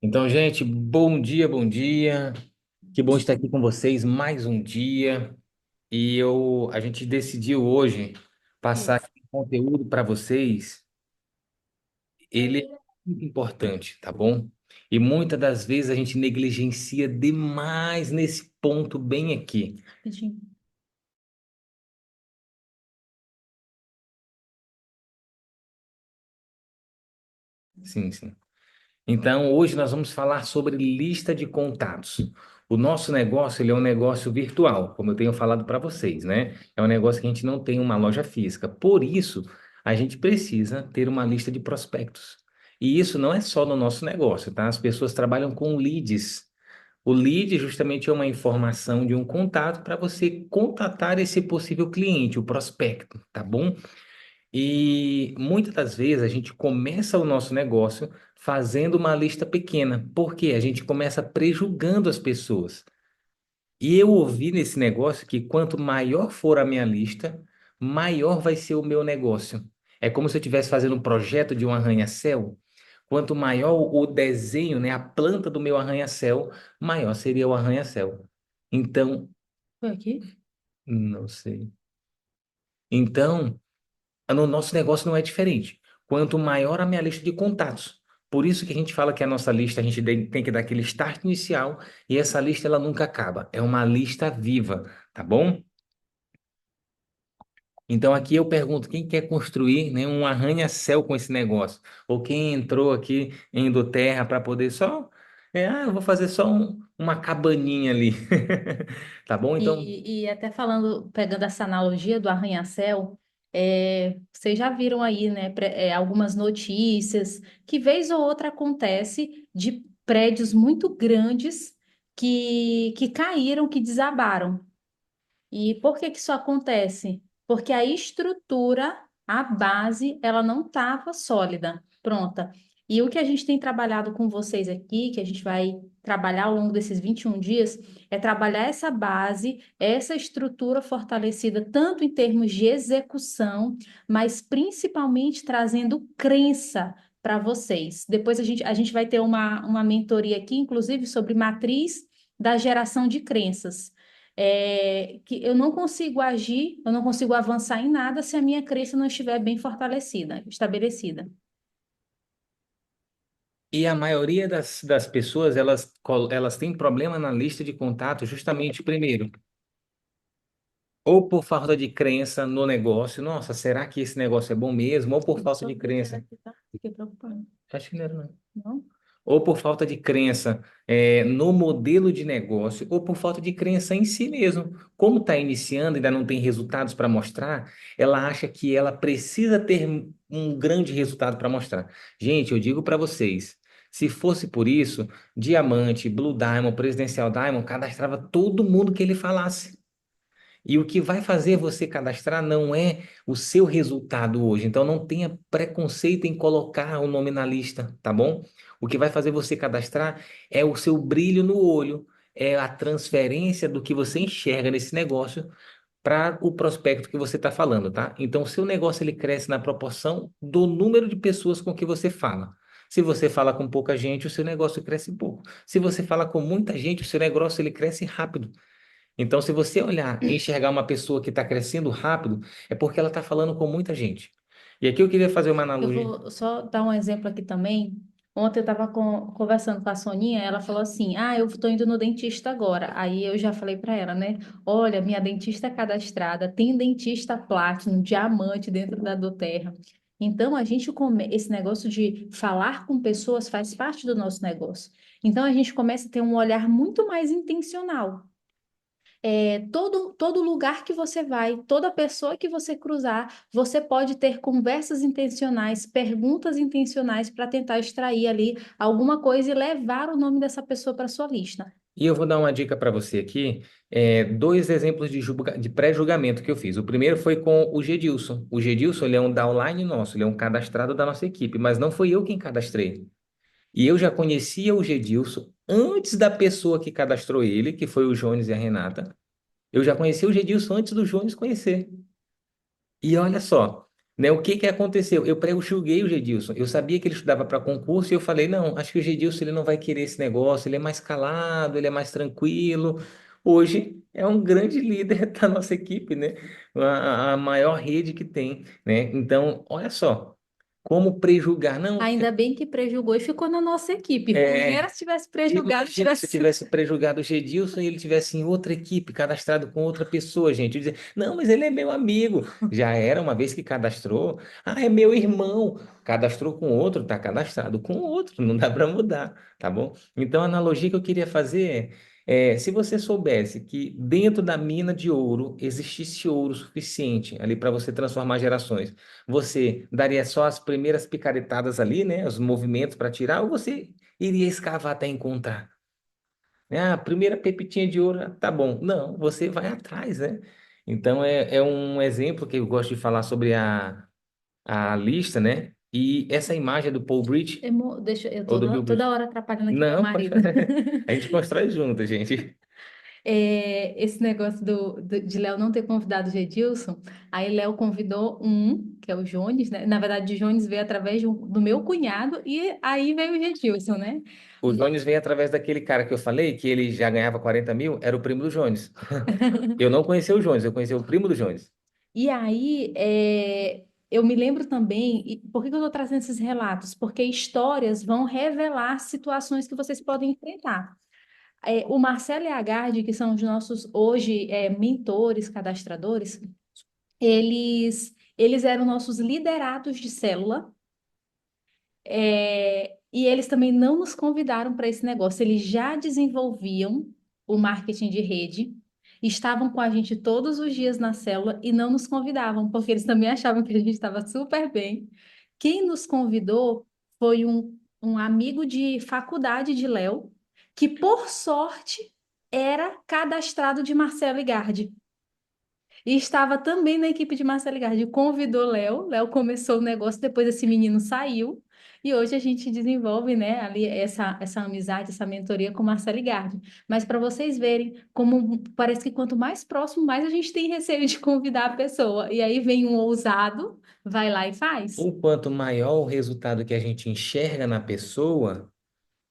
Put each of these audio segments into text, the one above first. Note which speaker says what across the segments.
Speaker 1: Então, gente, bom dia, bom dia. Que bom estar aqui com vocês mais um dia. A gente decidiu hoje passar
Speaker 2: Isso.
Speaker 1: aqui um conteúdo para vocês. Ele é muito importante, tá bom? E muitas das vezes a gente negligencia demais nesse ponto bem aqui.
Speaker 2: Rapidinho.
Speaker 1: Sim, sim. Então, hoje nós vamos falar sobre lista de contatos. O nosso negócio, ele é um negócio virtual, como eu tenho falado para vocês, né? É um negócio que a gente não tem uma loja física. Por isso, a gente precisa ter uma lista de prospectos. E isso não é só no nosso negócio, tá? As pessoas trabalham com leads. O lead justamente é uma informação de um contato para você contatar esse possível cliente, o prospecto, tá bom? E muitas das vezes a gente começa o nosso negócio fazendo uma lista pequena, porque a gente começa prejulgando as pessoas. E eu ouvi nesse negócio que quanto maior for a minha lista, maior vai ser o meu negócio. É como se eu estivesse fazendo um projeto de um arranha-céu. Quanto maior o desenho, né, a planta do meu arranha-céu, maior seria o arranha-céu. Então,
Speaker 2: Foi aqui?
Speaker 1: não sei. Então, no nosso negócio não é diferente. Quanto maior a minha lista de contatos. Por isso que a gente fala que a nossa lista, a gente tem que dar aquele start inicial e essa lista ela nunca acaba. É uma lista viva, tá bom? Então aqui eu pergunto, quem quer construir, né, um arranha-céu com esse negócio? Ou quem entrou aqui em Terra para poder só, eu vou fazer só uma cabaninha ali. Tá bom? Então,
Speaker 2: E até falando, pegando essa analogia do arranha-céu, vocês já viram aí, né, algumas notícias que vez ou outra acontece de prédios muito grandes que caíram, que desabaram. E por que que isso acontece? Porque a estrutura, a base, ela não estava sólida, pronta. E o que a gente tem trabalhado com vocês aqui, que a gente vai trabalhar ao longo desses 21 dias, é trabalhar essa base, essa estrutura fortalecida, tanto em termos de execução, mas principalmente trazendo crença para vocês. Depois a gente vai ter uma mentoria aqui, inclusive, sobre matriz da geração de crenças que eu não consigo agir, eu não consigo avançar em nada se a minha crença não estiver bem fortalecida, estabelecida.
Speaker 1: e a maioria das pessoas, elas têm problema na lista de contato justamente, primeiro, ou por falta de crença no negócio. Nossa, será que esse negócio é bom mesmo? Ou por falta
Speaker 2: Só
Speaker 1: de
Speaker 2: clicar
Speaker 1: crença.
Speaker 2: aqui, tá? Fiquei preocupada.
Speaker 1: Acho que não era, não.
Speaker 2: Não?
Speaker 1: Ou por falta de crença no modelo de negócio, ou por falta de crença em si mesmo. Como está iniciando, ainda não tem resultados para mostrar, ela acha que ela precisa ter um grande resultado para mostrar. Gente, eu digo para vocês, se fosse por isso, Diamante, Blue Diamond, Presidencial Diamond, cadastrava todo mundo que ele falasse. E o que vai fazer você cadastrar não é o seu resultado hoje. Então não tenha preconceito em colocar o nome na lista, tá bom? O que vai fazer você cadastrar é o seu brilho no olho, é a transferência do que você enxerga nesse negócio para o prospecto que você está falando, tá? Então o seu negócio ele cresce na proporção do número de pessoas com que você fala. Se você fala com pouca gente, o seu negócio cresce pouco. Se você fala com muita gente, o seu negócio ele cresce rápido. Então, se você olhar e enxergar uma pessoa que está crescendo rápido, é porque ela está falando com muita gente. E aqui eu queria fazer uma
Speaker 2: Eu
Speaker 1: analogia.
Speaker 2: vou só dar um exemplo aqui também. Ontem eu estava conversando com a Soninha, ela falou assim: Ah, eu estou indo no dentista agora. Aí eu já falei para ela, né? Olha, minha dentista é cadastrada, tem dentista Platinum, diamante dentro da Doterra. Então, esse negócio de falar com pessoas faz parte do nosso negócio. Então, a gente começa a ter um olhar muito mais intencional. Todo lugar que você vai, toda pessoa que você cruzar, você pode ter conversas intencionais, perguntas intencionais para tentar extrair ali alguma coisa e levar o nome dessa pessoa para sua lista.
Speaker 1: E eu vou dar uma dica para você aqui, dois exemplos de pré-julgamento que eu fiz. O primeiro foi com o Gedilson. O Gedilson, ele é um downline nosso, ele é um cadastrado da nossa equipe, mas não foi eu quem cadastrei. E eu já conhecia o Gedilson antes da pessoa que cadastrou ele, que foi o Jones e a Renata. Eu já conhecia o Gedilson antes do Jones conhecer. E olha só. Né? O que que aconteceu? Eu pré-julguei o Gedilson. Eu sabia que ele estudava para concurso e eu falei, não, acho que o Gedilson ele não vai querer esse negócio, ele é mais calado, ele é mais tranquilo. Hoje é um grande líder da nossa equipe, né? A maior rede que tem, né? Então, olha só, como prejulgar. Não,
Speaker 2: Ainda bem que prejugou e ficou na nossa equipe. Quem
Speaker 1: é,
Speaker 2: era se tivesse prejugado,
Speaker 1: imagina se eu
Speaker 2: tivesse.
Speaker 1: tivesse prejulgado o Gedilson e ele tivesse em outra equipe, cadastrado com outra pessoa, gente. Eu dizer, não, mas ele é meu amigo. Já era, uma vez que cadastrou. Ah, é meu irmão. Cadastrou com outro, tá cadastrado com outro. Não dá para mudar, tá bom? Então, a analogia que eu queria fazer se você soubesse que dentro da mina de ouro existisse ouro suficiente ali para você transformar gerações, você daria só as primeiras picaretadas ali, né? Os movimentos para tirar, ou você iria escavar até encontrar? Ah, a primeira pepitinha de ouro, tá bom. Não, você vai atrás, né? Então é um exemplo que eu gosto de falar sobre a lista, né? E essa imagem é do Paul Bridge,
Speaker 2: Deixa, eu
Speaker 1: ou do Bill
Speaker 2: toda
Speaker 1: Bridge.
Speaker 2: hora atrapalhando aqui meu
Speaker 1: Não, pode.
Speaker 2: marido.
Speaker 1: A gente constrói junto, gente.
Speaker 2: Esse negócio de Léo não ter convidado o Gedilson, aí Léo convidou um, que é o Jones, né? Na verdade, o Jones veio através do meu cunhado e aí veio o Gedilson, né?
Speaker 1: O Jones veio através daquele cara que eu falei, que ele já ganhava 40 mil, era o primo do Jones. Eu não conhecia o Jones, eu conhecia o primo do Jones.
Speaker 2: E aí, eu me lembro também, e por que que eu estou trazendo esses relatos? Porque histórias vão revelar situações que vocês podem enfrentar. O Marcelo e a Garde, que são os nossos hoje mentores, cadastradores, eles eram nossos liderados de célula, e eles também não nos convidaram para esse negócio. Eles já desenvolviam o marketing de rede, estavam com a gente todos os dias na célula e não nos convidavam, porque eles também achavam que a gente estava super bem. Quem nos convidou foi um amigo de faculdade de Léo, que por sorte era cadastrado de Marcelo Igardi. E estava também na equipe de Marcelo Gardi. Convidou Léo. Léo começou o negócio, depois esse menino saiu. E hoje a gente desenvolve, né, ali essa amizade, essa mentoria com Marcelo Gardi. Mas para vocês verem como parece que quanto mais próximo, mais a gente tem receio de convidar a pessoa. E aí vem um ousado, vai lá e faz.
Speaker 1: O quanto maior o resultado que a gente enxerga na pessoa,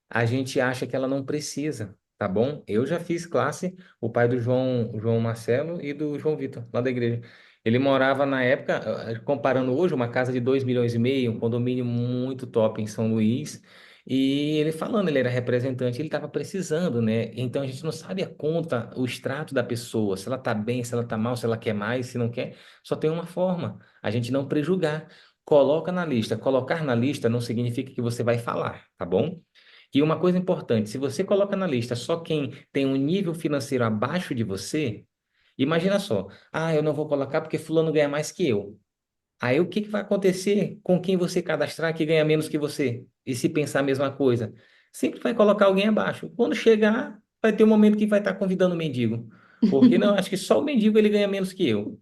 Speaker 1: a gente acha que ela não precisa, tá bom? Eu já fiz classe, o pai do João Marcelo e do João Vitor, lá da igreja. Ele morava na época, comparando hoje, uma casa de 2,5 milhões, um condomínio muito top em São Luís. E ele falando, ele era representante, ele estava precisando, né? Então a gente não sabe a conta, o extrato da pessoa, se ela tá bem, se ela tá mal, se ela quer mais, se não quer. Só tem uma forma, a gente não prejulgar. Coloca na lista. Colocar na lista não significa que você vai falar, tá bom? E uma coisa importante, se você coloca na lista só quem tem um nível financeiro abaixo de você, imagina só, ah, eu não vou colocar porque fulano ganha mais que eu. Aí o que que vai acontecer com quem você cadastrar que ganha menos que você? E se pensar a mesma coisa? Sempre vai colocar alguém abaixo. Quando chegar, vai ter um momento que vai estar convidando o mendigo. Porque não, acho que só o mendigo ele ganha menos que eu.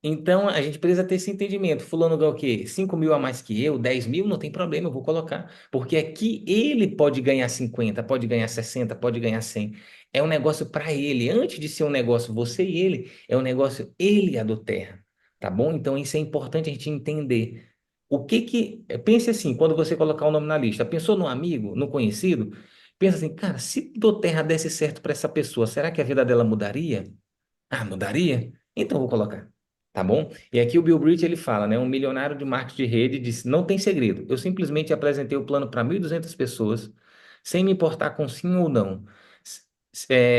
Speaker 1: Então, a gente precisa ter esse entendimento. Fulano ganha o quê? 5 mil a mais que eu, 10 mil, não tem problema, eu vou colocar. Porque aqui ele pode ganhar 50, pode ganhar 60, pode ganhar 100. É um negócio para ele. Antes de ser um negócio você e ele, é um negócio ele e a do terra. Tá bom? Então, isso é importante a gente entender. O que que. Pense assim, quando você colocar o nome na lista, pensou no amigo, no conhecido? Pensa assim, cara, se do terra desse certo para essa pessoa, será que a vida dela mudaria? Ah, mudaria? Então vou colocar. Tá bom? E aqui o Bill Bridge ele fala, né? Um milionário de marketing de rede disse: não tem segredo. Eu simplesmente apresentei o plano para 1.200 pessoas, sem me importar com sim ou não.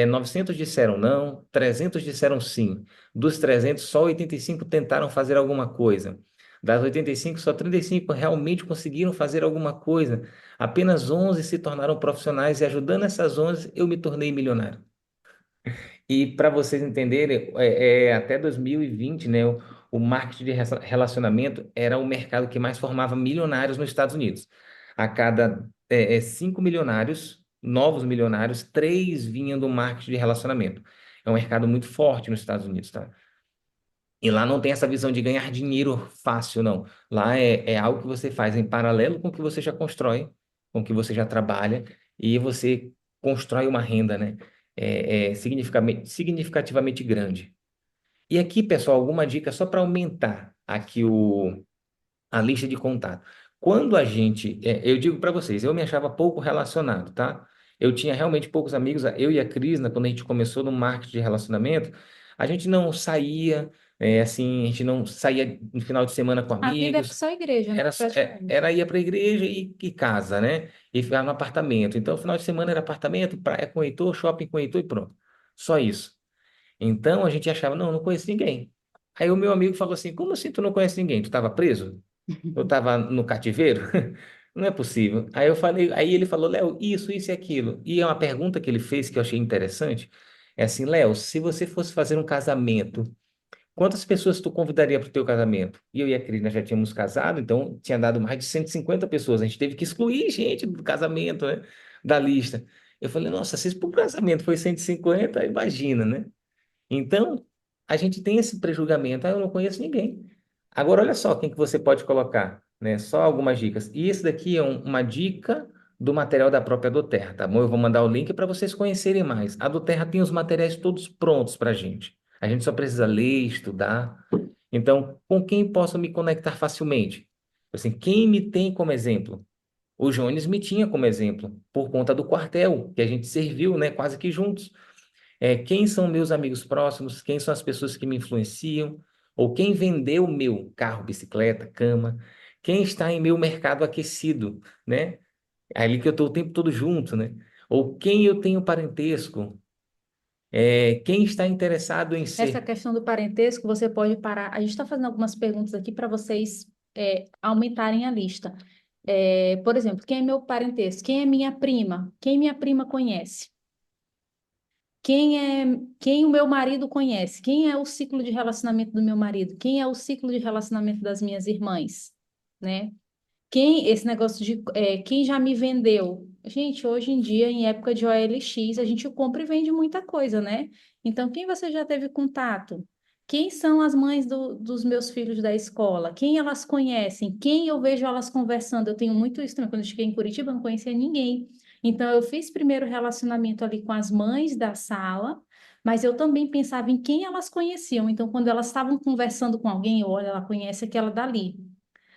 Speaker 1: 900 disseram não, 300 disseram sim. Dos 300, só 85 tentaram fazer alguma coisa. Das 85, só 35 realmente conseguiram fazer alguma coisa. Apenas 11 se tornaram profissionais e ajudando essas 11, eu me tornei milionário. E para vocês entenderem, até 2020, né, o marketing de relacionamento era o mercado que mais formava milionários nos Estados Unidos. A cada 5 milionários, novos milionários, três vinham do marketing de relacionamento. É um mercado muito forte nos Estados Unidos, tá? E lá não tem essa visão de ganhar dinheiro fácil, não. Lá é algo que você faz em paralelo com o que você já constrói, com o que você já trabalha, e você constrói uma renda, né? Significativamente grande. E aqui, pessoal, alguma dica só para aumentar aqui a lista de contato. Quando a gente, eu digo para vocês, eu me achava pouco relacionado, tá? Eu tinha realmente poucos amigos, eu e a Crisna, quando a gente começou no marketing de relacionamento, a gente não saía, assim, a gente não saía no final de semana com
Speaker 2: A vida é
Speaker 1: amigos,
Speaker 2: só igreja, né? Praticamente.
Speaker 1: era ir para a igreja e casa, né? E ficar no apartamento. Então, final de semana era apartamento, praia com o Heitor, shopping com o Heitor e pronto. Só isso. Então, a gente achava, não, não conheço ninguém. Aí o meu amigo falou assim, como assim tu não conhece ninguém? Tu estava preso? Eu estava no cativeiro? Não é possível. Aí eu falei, aí ele falou, Léo, isso e aquilo. E é uma pergunta que ele fez que eu achei interessante. É assim, Léo, se você fosse fazer um casamento, quantas pessoas tu convidaria para o teu casamento? E eu e a Cristina já tínhamos casado, então tinha dado mais de 150 pessoas. A gente teve que excluir gente do casamento, né? Da lista. Eu falei, nossa, se para o casamento foi 150, imagina, né? Então, a gente tem esse prejulgamento, eu não conheço ninguém. Agora, olha só quem que você pode colocar, né? Só algumas dicas. E esse daqui é uma dica do material da própria Doterra, tá bom? Eu vou mandar o link para vocês conhecerem mais. A Doterra tem os materiais todos prontos para a gente. A gente só precisa ler, estudar. Então, com quem posso me conectar facilmente? Assim, quem me tem como exemplo? O Jones me tinha como exemplo, por conta do quartel, que a gente serviu, né, quase que juntos. Quem são meus amigos próximos, quem são as pessoas que me influenciam, ou quem vendeu o meu carro, bicicleta, cama, quem está em meu mercado aquecido, né? Ali que eu estou o tempo todo junto, né? Ou quem eu tenho parentesco, quem está interessado em
Speaker 2: Essa
Speaker 1: ser.
Speaker 2: questão do parentesco, você pode parar. A gente está fazendo algumas perguntas aqui para vocês aumentarem a lista. Por exemplo, quem é meu parentesco? Quem é minha prima? Quem minha prima conhece? Quem o meu marido conhece? Quem é o ciclo de relacionamento do meu marido? Quem é o ciclo de relacionamento das minhas irmãs? Né? Esse negócio de quem já me vendeu? Gente, hoje em dia, em época de OLX, a gente compra e vende muita coisa, né? Então, quem você já teve contato? Quem são as mães dos meus filhos da escola? Quem elas conhecem? Quem eu vejo elas conversando? Eu tenho muito isso também. Quando eu cheguei em Curitiba, eu não conhecia ninguém. Então, eu fiz primeiro relacionamento ali com as mães da sala, mas eu também pensava em quem elas conheciam. Então, quando elas estavam conversando com alguém, olha, ela conhece aquela dali.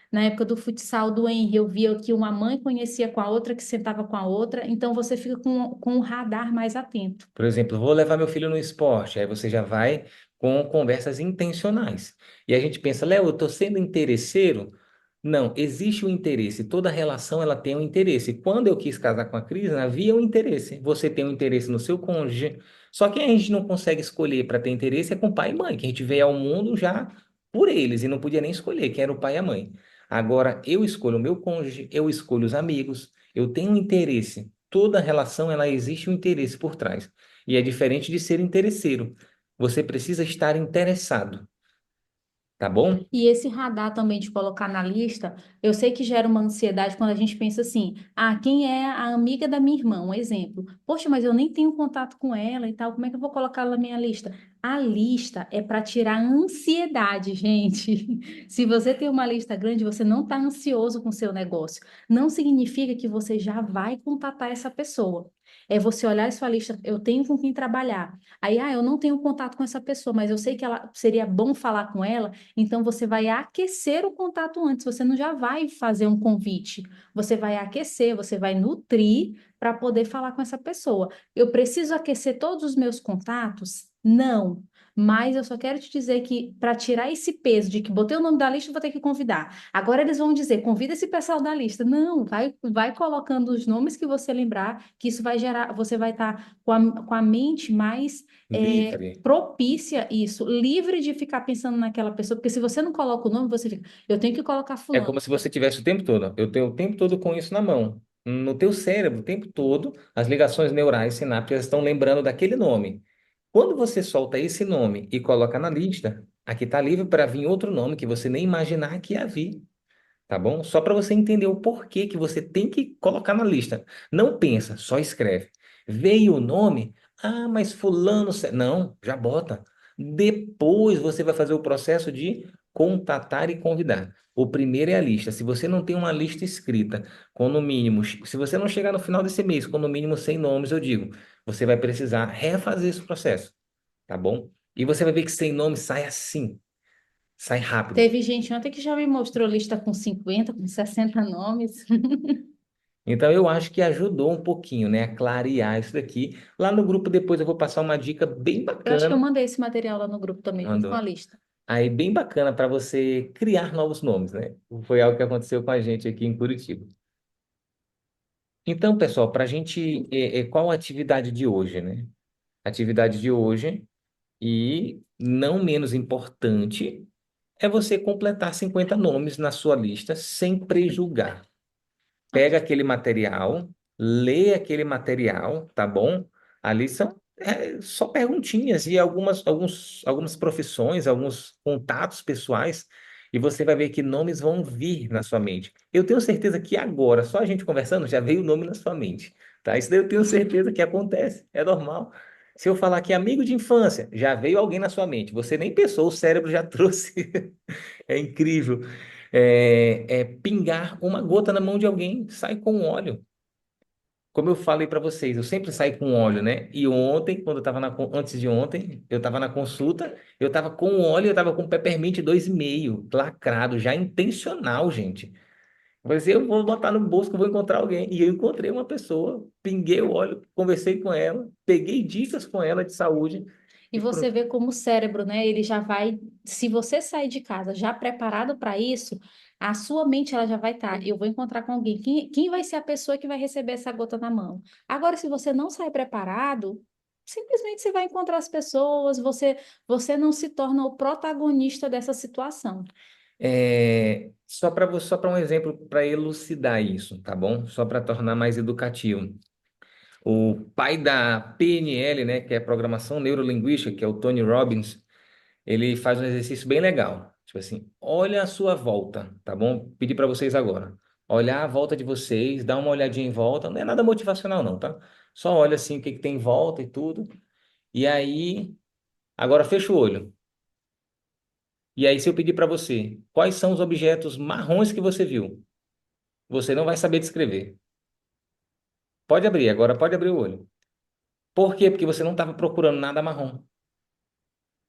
Speaker 2: Na época do futsal do Henry, eu via que uma mãe conhecia com a outra, que sentava com a outra, então você fica com o radar mais atento.
Speaker 1: Por exemplo, vou levar meu filho no esporte. Aí você já vai com conversas intencionais. E a gente pensa, Léo, eu estou sendo interesseiro? Não, existe o interesse. Toda relação ela tem um interesse. Quando eu quis casar com a Cris, havia um interesse. Você tem um interesse no seu cônjuge. Só que a gente não consegue escolher para ter interesse é com pai e mãe, que a gente veio ao mundo já por eles e não podia nem escolher quem era o pai e a mãe. Agora, eu escolho o meu cônjuge, eu escolho os amigos, eu tenho um interesse. Toda relação ela existe um interesse por trás. E é diferente de ser interesseiro. Você precisa estar interessado, tá bom?
Speaker 2: E esse radar também de colocar na lista, eu sei que gera uma ansiedade quando a gente pensa assim: ah, quem é a amiga da minha irmã? Um exemplo. Poxa, mas eu nem tenho contato com ela e tal, como é que eu vou colocar ela na minha lista? A lista é para tirar a ansiedade, gente. Se você tem uma lista grande, você não está ansioso com o seu negócio. Não significa que você já vai contatar essa pessoa. É você olhar a sua lista, eu tenho com quem trabalhar. Aí, eu não tenho contato com essa pessoa, mas eu sei que ela seria bom falar com ela. Então, você vai aquecer o contato antes, você não já vai fazer um convite, você vai aquecer, você vai nutrir para poder falar com essa pessoa. Eu preciso aquecer todos os meus contatos? Não. Mas eu só quero te dizer que para tirar esse peso de que botei o nome da lista, vou ter que convidar. Agora eles vão dizer, convida esse pessoal da lista. Não, vai colocando os nomes que você lembrar, que isso vai gerar, você vai estar com a mente mais
Speaker 1: Livre.
Speaker 2: propícia isso, livre de ficar pensando naquela pessoa, porque se você não coloca o nome, você fica, eu tenho que colocar
Speaker 1: É
Speaker 2: fulano.
Speaker 1: como se você tivesse o tempo todo. Eu tenho o tempo todo com isso na mão. No teu cérebro, o tempo todo, as ligações neurais sinápticas estão lembrando daquele nome. Quando você solta esse nome e coloca na lista, aqui está livre para vir outro nome que você nem imaginar que ia vir, tá bom? Só para você entender o porquê que você tem que colocar na lista. Não pensa, só escreve. Veio o nome? Ah, mas fulano... Não, já bota. Depois você vai fazer o processo de contatar e convidar. O primeiro é a lista. Se você não tem uma lista escrita, com no mínimo, se você não chegar no final desse mês com no mínimo 100 nomes, eu digo, você vai precisar refazer esse processo, tá bom? E você vai ver que sem nome sai assim, sai rápido.
Speaker 2: Teve gente ontem que já me mostrou lista com 50, com 60 nomes.
Speaker 1: Então eu acho que ajudou um pouquinho, né, a clarear isso daqui. Lá no grupo depois eu vou passar uma dica bem
Speaker 2: Eu acho que eu
Speaker 1: bacana.
Speaker 2: mandei esse material lá no grupo também, junto com a
Speaker 1: Mandou.
Speaker 2: lista.
Speaker 1: Aí bem bacana para você criar novos nomes, né? Foi algo que aconteceu com a gente aqui em Curitiba. Então, pessoal, para a gente, qual a atividade de hoje, né? A atividade de hoje, e não menos importante, é você completar 50 nomes na sua lista sem prejulgar. Pega aquele material, lê aquele material, tá bom? Ali são só perguntinhas e algumas profissões, alguns contatos pessoais, e você vai ver que nomes vão vir na sua mente. Eu tenho certeza que agora, só a gente conversando, já veio o nome na sua mente, tá? Isso daí eu tenho certeza que acontece, é normal. Se eu falar que amigo de infância, já veio alguém na sua mente. Você nem pensou, o cérebro já trouxe. É incrível. Pingar uma gota na mão de alguém, sai com óleo. Como eu falei para vocês, eu sempre saio com óleo, né? E ontem, quando eu estava antes de ontem, eu estava na consulta, eu estava com óleo, eu estava com peppermint 2,5 lacrado, já intencional, gente. Mas eu vou botar no bolso que eu vou encontrar alguém. E eu encontrei uma pessoa, pinguei o óleo, conversei com ela, peguei dicas com ela de saúde
Speaker 2: E
Speaker 1: e
Speaker 2: você
Speaker 1: pronto.
Speaker 2: vê como o cérebro, né? Ele já vai, se você sair de casa já preparado para isso, a sua mente ela já vai estar. Eu vou encontrar com alguém. Quem vai ser a pessoa que vai receber essa gota na mão? Agora, se você não sai preparado, simplesmente você vai encontrar as pessoas. Você não se torna o protagonista dessa situação.
Speaker 1: Só para um exemplo para elucidar isso, tá bom? Só para tornar mais educativo. O pai da PNL, né, que é Programação Neurolinguística, que é o Tony Robbins, ele faz um exercício bem legal. Tipo assim, olha a sua volta, tá bom? Pedir para vocês agora. Olhar a volta de vocês, dar uma olhadinha em volta, não é nada motivacional não, tá? Só olha assim o que que tem em volta e tudo. E aí, agora fecha o olho. E aí, se eu pedir para você, quais são os objetos marrons que você viu? Você não vai saber descrever. Pode abrir, agora pode abrir o olho. Por quê? Porque você não estava procurando nada marrom.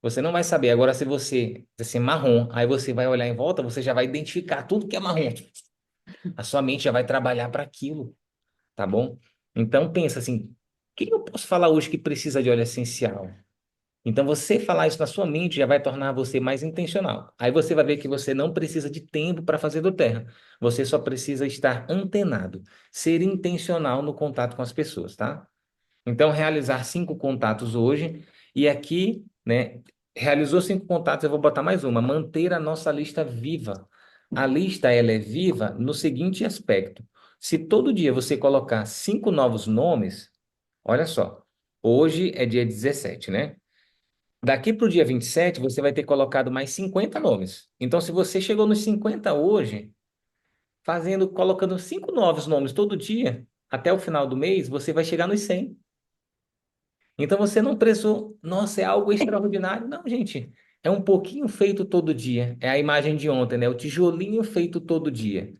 Speaker 1: Você não vai saber. Agora, se você assim, marrom, aí você vai olhar em volta, você já vai identificar tudo que é marrom. A sua mente já vai trabalhar para aquilo, tá bom? Então, pensa assim: o que eu posso falar hoje que precisa de óleo essencial? Então, você falar isso na sua mente já vai tornar você mais intencional. Aí você vai ver que você não precisa de tempo para fazer do terra. Você só precisa estar antenado, ser intencional no contato com as pessoas, tá? Então, realizar 5 contatos hoje. E aqui, né, realizou 5 contatos, eu vou botar mais uma. Manter a nossa lista viva. A lista, ela é viva no seguinte aspecto. Se todo dia você colocar 5 novos nomes, olha só, hoje é dia 17, né? Daqui para o dia 27, você vai ter colocado mais 50 nomes. Então, se você chegou nos 50 hoje, colocando 5 novos nomes todo dia, até o final do mês, você vai chegar nos 100. Então você não precisou, nossa, é algo extraordinário. Não, gente, é um pouquinho feito todo dia. É a imagem de ontem, né? O tijolinho feito todo dia.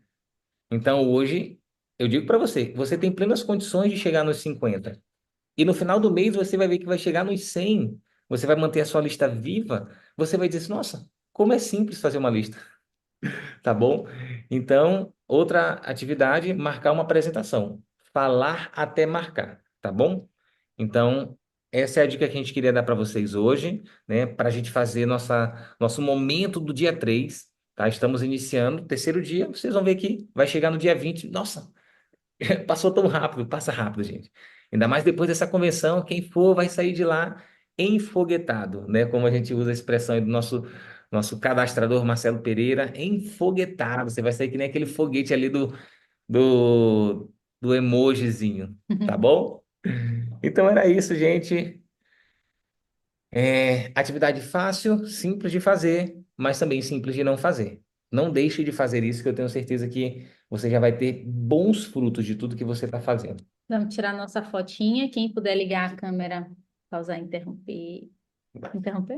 Speaker 1: Então hoje, eu digo para você, você tem plenas condições de chegar nos 50. E no final do mês você vai ver que vai chegar nos 100. Você vai manter a sua lista viva. Você vai dizer assim, nossa, como é simples fazer uma lista, tá bom? Então, outra atividade, marcar uma apresentação. Falar até marcar, tá bom? Então, essa é a dica que a gente queria dar para vocês hoje, né? Para a gente fazer nosso momento do dia 3, tá? Estamos iniciando o terceiro dia, vocês vão ver que vai chegar no dia 20. Nossa, passou tão rápido, passa rápido, gente. Ainda mais depois dessa convenção, quem for vai sair de lá enfoguetado, né? Como a gente usa a expressão aí do nosso cadastrador Marcelo Pereira, enfoguetado. Você vai sair que nem aquele foguete ali do, do emojizinho, tá bom? Então era isso, gente. Atividade fácil, simples de fazer, mas também simples de não fazer. Não deixe de fazer isso, que eu tenho certeza que você já vai ter bons frutos de tudo que você está fazendo.
Speaker 2: Vamos tirar nossa fotinha. Quem puder ligar a câmera, pausar, interromper. Interromper?